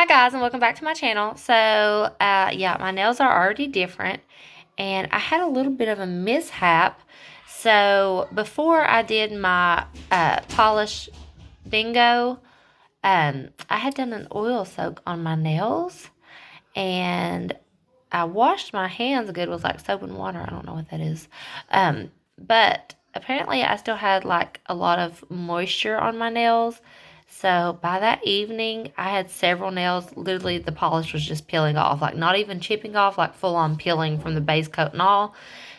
Hi guys, and welcome back to my channel. So yeah, my nails are already different and I had a little bit of a mishap. So before I did my polish bingo, I had done an oil soak on my nails and I washed my hands good with like soap and water. I don't know what that is. But apparently I still had like a lot of moisture on my nails. So by that evening, I had several nails. Literally, the polish was just peeling off, like not even chipping off, like full on peeling from the base coat and all.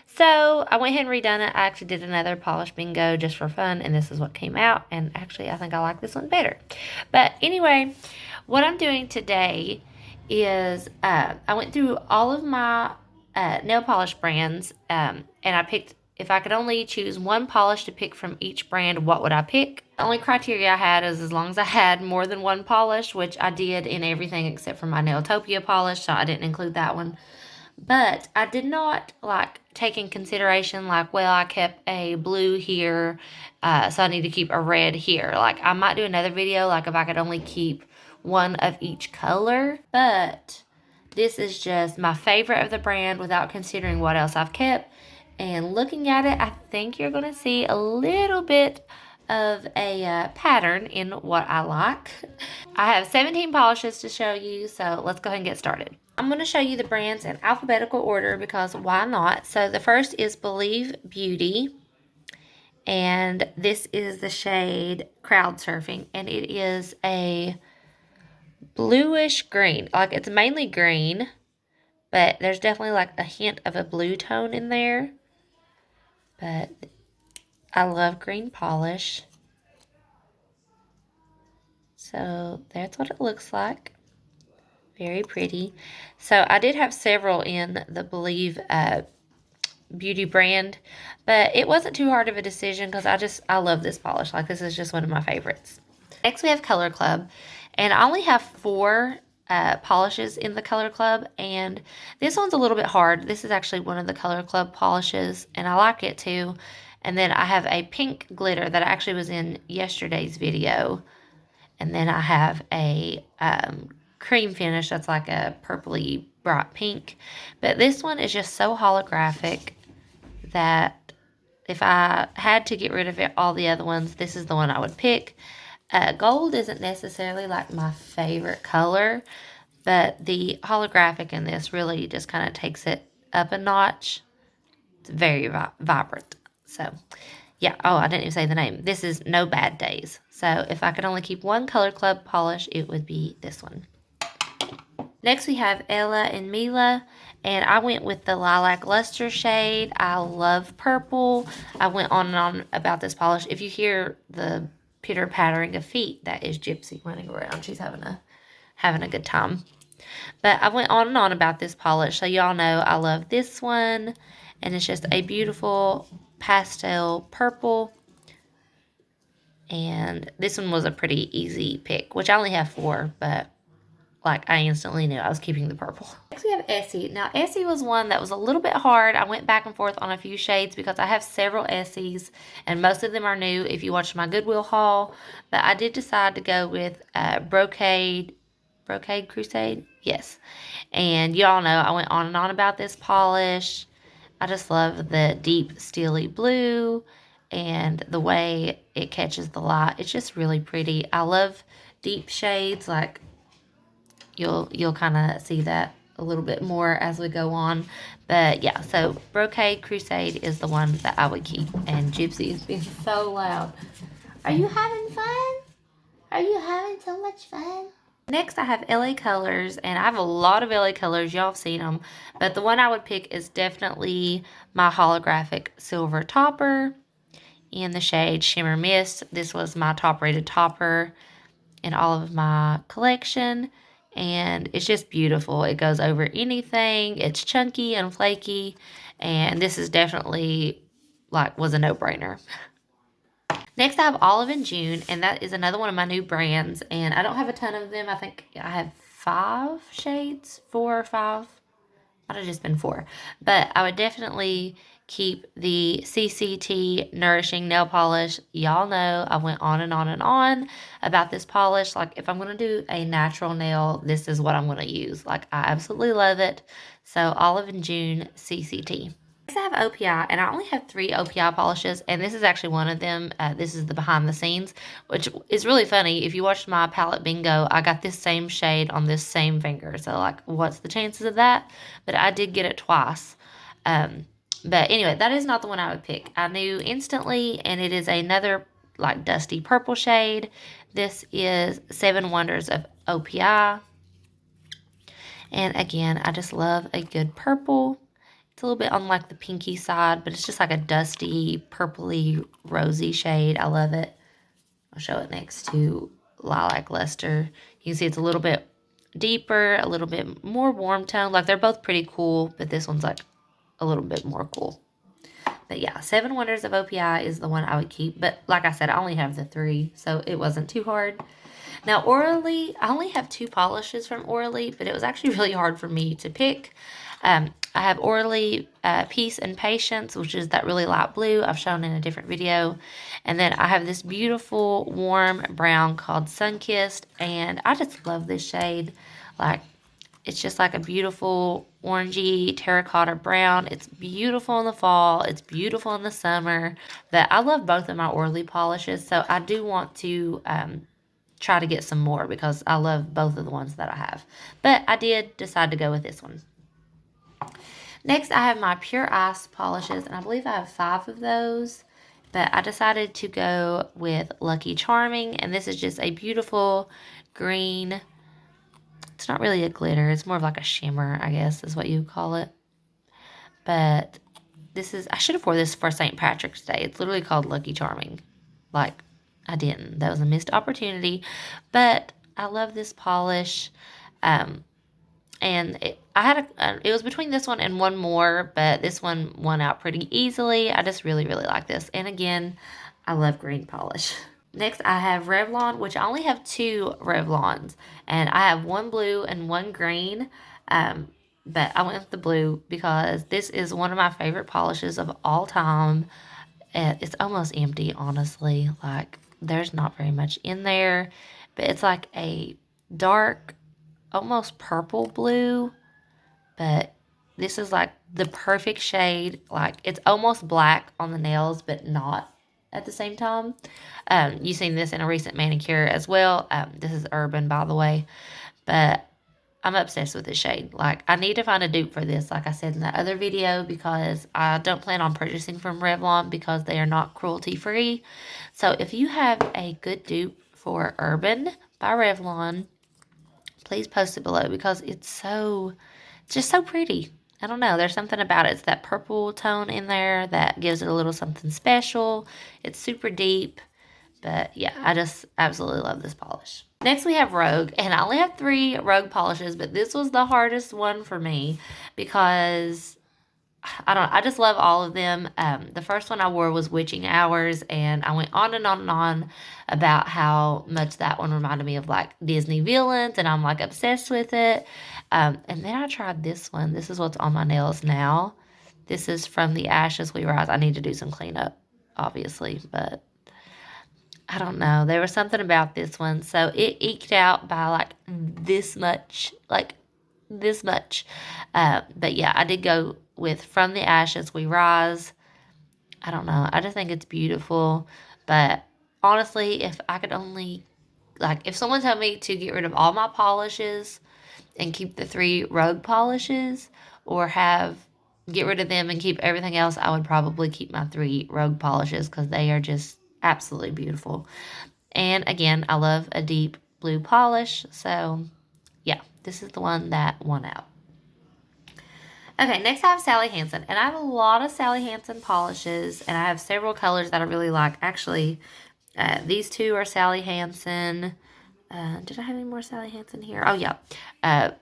So I went ahead and redone it. I actually did another polish bingo just for fun, and this is what came out. And actually, I think I like this one better. But anyway, what I'm doing today is I went through all of my nail polish brands, and I picked, if I could only choose one polish to pick from each brand, what would I pick? The only criteria I had is as long as I had more than one polish, which I did in everything except for my Nailtopia polish, so I didn't include that one. But I did not like take in consideration like, well, I kept a blue here, so I need to keep a red here. Like I might do another video like if I could only keep one of each color, but this is just my favorite of the brand without considering what else I've kept. And looking at it, I think you're going to see a little bit of a pattern in what I like. I have 17 polishes to show you, so let's go ahead and get started. I'm going to show you the brands in alphabetical order because why not? So the first is Believe Beauty, and this is the shade Crowd Surfing, and it is a bluish green. Like it's mainly green, but there's definitely like a hint of a blue tone in there. But I love green polish. So that's what it looks like. Very pretty. So I did have several in the Believe Beauty brand, but it wasn't too hard of a decision because I love this polish. Like this is just one of my favorites. Next we have Color Club, and I only have 4 polishes in the Color Club, and this one's a little bit hard. This is actually one of the Color Club polishes, and I like it too. And then I have a pink glitter that actually was in yesterday's video, and then I have a cream finish that's like a purpley bright pink. But this one is just so holographic that if I had to get rid of all the other ones, this is the one I would pick. Gold isn't necessarily like my favorite color, but the holographic in this really just kind of takes it up a notch. It's very vibrant. So yeah, oh, I didn't even say the name. This is No Bad Days. So if I could only keep one Color Club polish, it would be this one. Next we have Ella and Mila, and I went with the Lilac Luster shade. I love purple. I went on and on about this polish. If you hear the pitter-pattering of feet, that is Gypsy running around. She's having a good time. But I went on and on about this polish, so y'all know I love this one, and it's just a beautiful pastel purple. And this one was a pretty easy pick, which I only have 4, but like I instantly knew I was keeping the purple. Next we have Essie. Now Essie was one that was a little bit hard. I went back and forth on a few shades because I have several Essies and most of them are new if you watched my Goodwill haul. But I did decide to go with Brocade Crusade. Yes. And y'all know I went on and on about this polish. I just love the deep steely blue and the way it catches the light. It's just really pretty. I love deep shades. Like you'll kind of see that a little bit more as we go on. But yeah, so Brocade Crusade is the one that I would keep. And Gypsy is being so loud. Are you having fun? Are you having so much fun? Next, I have LA Colors, and I have a lot of LA Colors. Y'all have seen them. But the one I would pick is definitely my holographic silver topper in the shade Shimmer Mist. This was my top-rated topper in all of my collection, and it's just beautiful. It goes over anything. It's chunky and flaky, and this is definitely, like, was a no-brainer. Next, I have Olive and June, and that is another one of my new brands, and I don't have a ton of them. I think I have 5 shades, 4 or 5. Might have just been 4. But I would definitely keep the CCT Nourishing Nail Polish. Y'all know I went on and on and on about this polish. Like, if I'm going to do a natural nail, this is what I'm going to use. Like, I absolutely love it. So, Olive and June CCT. Next, I have OPI, and I only have 3 OPI polishes, and this is actually one of them. This is the behind the scenes, which is really funny. If you watched my palette bingo, I got this same shade on this same finger. So, like, what's the chances of that? But I did get it twice. But anyway, that is not the one I would pick. I knew instantly, and it is another, like, dusty purple shade. This is 7 Wonders of OPI. And again, I just love a good purple. It's a little bit on like the pinky side, but it's just like a dusty, purpley, rosy shade. I love it. I'll show it next to Lilac Luster. You can see it's a little bit deeper, a little bit more warm tone. Like, they're both pretty cool, but this one's like a little bit more cool. But yeah, 7 Wonders of OPI is the one I would keep. But like I said, I only have the 3, so it wasn't too hard. Now, Orally, I only have 2 polishes from Orally, but it was actually really hard for me to pick. I have Orally Peace and Patience, which is that really light blue I've shown in a different video. And then I have this beautiful warm brown called Sunkissed, and I just love this shade. Like, it's just like a beautiful orangey terracotta brown. It's beautiful in the fall. It's beautiful in the summer. But I love both of my Orally polishes, so I do want to try to get some more because I love both of the ones that I have. But I did decide to go with this one. Next, I have my Pure Ice polishes, and I believe I have 5 of those. But I decided to go with Lucky Charming, and this is just a beautiful green. It's not really a glitter. It's more of like a shimmer, I guess, is what you would call it. But this is, I should have wore this for St. Patrick's Day. It's literally called Lucky Charming. Like, I didn't. That was a missed opportunity. But I love this polish. And it was between this one and one more, but this one won out pretty easily. I just really, really like this. And again, I love green polish. Next, I have Revlon, which I only have 2 Revlons. And I have 1 blue and 1 green. But I went with the blue because this is one of my favorite polishes of all time. It's almost empty, honestly. Like, there's not very much in there. But it's like a dark, almost purple blue, but this is like the perfect shade. Like, it's almost black on the nails, but not at the same time. You've seen this in a recent manicure as well. This is Urban, by the way, but I'm obsessed with this shade. Like, I need to find a dupe for this, like I said in the other video, because I don't plan on purchasing from Revlon because they are not cruelty free. So if you have a good dupe for Urban by Revlon, please post it below because it's just so pretty. I don't know. There's something about it. It's that purple tone in there that gives it a little something special. It's super deep. But yeah, I just absolutely love this polish. Next, we have Rogue. And I only have 3 Rogue polishes, but this was the hardest one for me because I just love all of them. The first one I wore was Witching Hours, and I went on and on and on about how much that one reminded me of like Disney villains, and I'm like obsessed with it. And then I tried this one. This is what's on my nails now. This is From the Ashes We Rise. I need to do some cleanup, obviously, but I don't know. There was something about this one. So it eked out by like this much, But yeah, I did go with From the Ashes We Rise. I don't know. I just think it's beautiful. But honestly, if I could only, like, if someone told me to get rid of all my polishes and keep the 3 Rogue polishes, or get rid of them and keep everything else, I would probably keep my 3 Rogue polishes because they are just absolutely beautiful. And again, I love a deep blue polish. So yeah, this is the one that won out. Okay, next I have Sally Hansen, and I have a lot of Sally Hansen polishes, and I have several colors that I really like. Actually, these 2 are Sally Hansen. Did I have any more Sally Hansen here? Oh, yeah.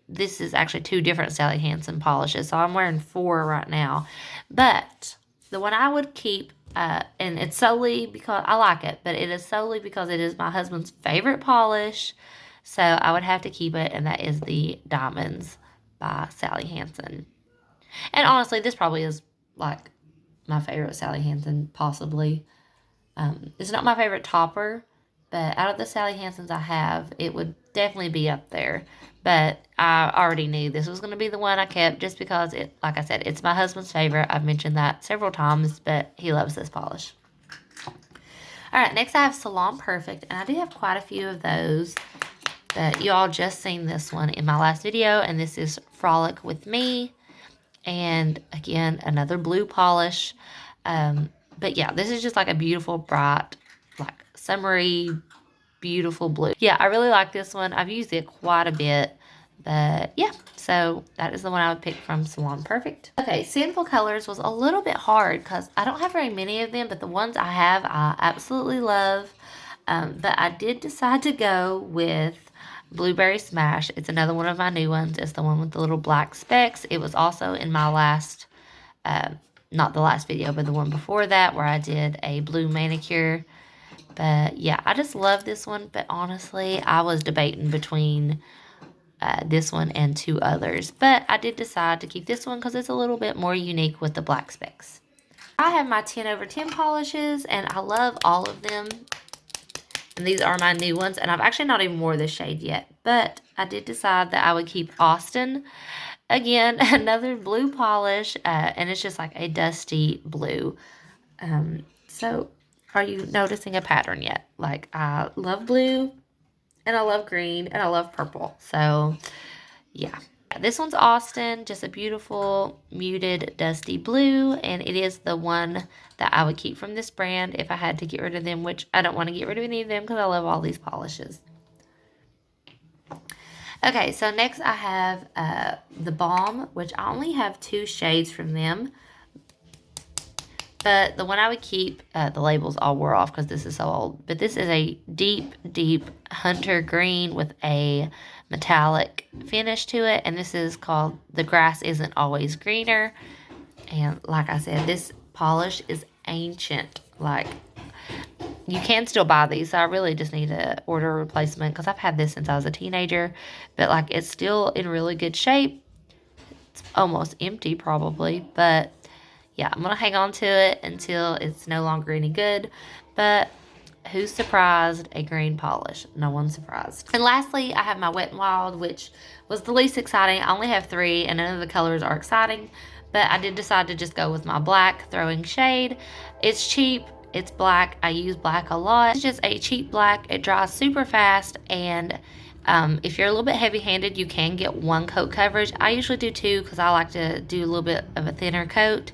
This is actually 2 different Sally Hansen polishes, so I'm wearing 4 right now. But the one I would keep, and it's solely because I like it, but it is solely because it is my husband's favorite polish, so I would have to keep it, and that is the Diamonds by Sally Hansen. And honestly, this probably is like my favorite Sally Hansen, possibly. It's not my favorite topper, but out of the Sally Hansens I have, it would definitely be up there. But I already knew this was going to be the one I kept just because it, like I said, it's my husband's favorite. I've mentioned that several times, but he loves this polish. All right, next I have Salon Perfect, and I do have quite a few of those. But you all just seen this one in my last video, and this is Frolic with Me. And again, another blue polish. But yeah, this is just like a beautiful, bright, like summery, beautiful blue. Yeah, I really like this one. I've used it quite a bit. But yeah, so that is the one I would pick from Salon Perfect. Okay, Sinful Colors was a little bit hard because I don't have very many of them, but the ones I have, I absolutely love. But I did decide to go with Blueberry Smash. It's another one of my new ones. It's the one with the little black specks. It was also in my last, not the last video, but the one before that where I did a blue manicure. But yeah, I just love this one. But honestly, I was debating between this one and two others. But I did decide to keep this one because it's a little bit more unique with the black specks. I have my 10 over 10 polishes, and I love all of them. And these are my new ones, and I've actually not even wore this shade yet. But I did decide that I would keep Austin. Again, another blue polish, and it's just like a dusty blue. So are you noticing a pattern yet? Like, I love blue, and I love green, and I love purple. So, yeah. This one's Austin, just a beautiful, muted, dusty blue, and it is the one that I would keep from this brand if I had to get rid of them, which I don't want to get rid of any of them because I love all these polishes. Okay, so next I have the Balm, which I only have 2 shades from them. But the one I would keep, the labels all wore off because this is so old. But this is a deep, deep hunter green with a metallic finish to it. And this is called The Grass Isn't Always Greener. And like I said, this polish is ancient. Like, you can still buy these. So I really just need to order a replacement because I've had this since I was a teenager. But like, it's still in really good shape. It's almost empty probably, but yeah, I'm going to hang on to it until it's no longer any good. But who's surprised? A green polish. No one's surprised. And lastly, I have my Wet n Wild, which was the least exciting. I only have 3, and none of the colors are exciting. But I did decide to just go with my black throwing shade. It's cheap. It's black. I use black a lot. It's just a cheap black. It dries super fast, and if you're a little bit heavy-handed, you can get 1 coat coverage. I usually do 2 because I like to do a little bit of a thinner coat.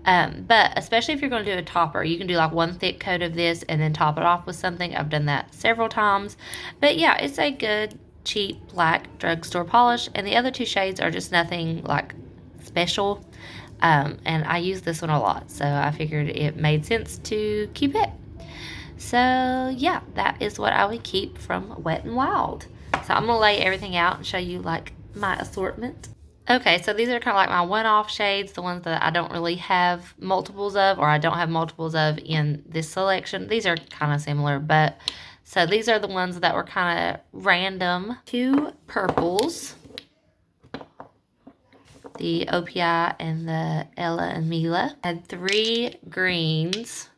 But especially if you're going to do a topper, you can do like 1 thick coat of this and then top it off with something. I've done that several times. But yeah, it's a good, cheap, black drugstore polish. And the other 2 shades are just nothing like special. And I use this one a lot, so I figured it made sense to keep it. So yeah, that is what I would keep from Wet n Wild. So I'm going to lay everything out and show you like my assortment. Okay, so these are kind of like my one-off shades, the ones that I don't really have multiples of, or I don't have multiples of in this selection. These are kind of similar, but so these are the ones that were kind of random. 2 purples, the OPI and the Ella and Mila. I had 3 greens,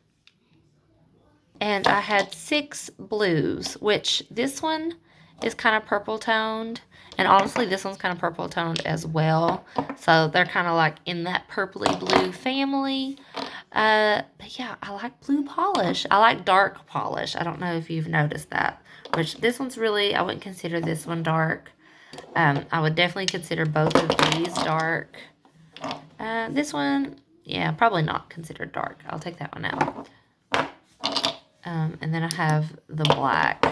and I had 6 blues, which this one is kind of purple toned. And honestly, this one's kind of purple toned as well. So they're kind of like in that purpley blue family. But yeah, I like blue polish. I like dark polish. I don't know if you've noticed that. Which this one's really, I wouldn't consider this one dark. I would definitely consider both of these dark. This one, yeah, probably not considered dark. I'll take that one out. And then I have the black.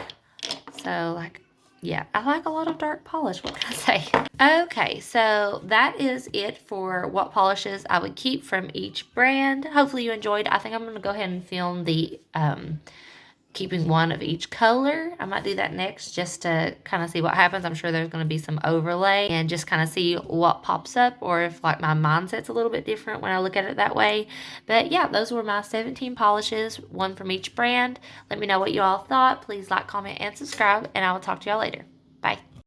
So like, yeah, I like a lot of dark polish. What can I say? Okay, so that is it for what polishes I would keep from each brand. Hopefully you enjoyed. I think I'm going to go ahead and film the keeping 1 of each color. I might do that next just to kind of see what happens. I'm sure there's going to be some overlay and just kind of see what pops up, or if like my mindset's a little bit different when I look at it that way. But yeah, those were my 17 polishes, 1 from each brand. Let me know what you all thought. Please like, comment, and subscribe, and I will talk to y'all later. Bye.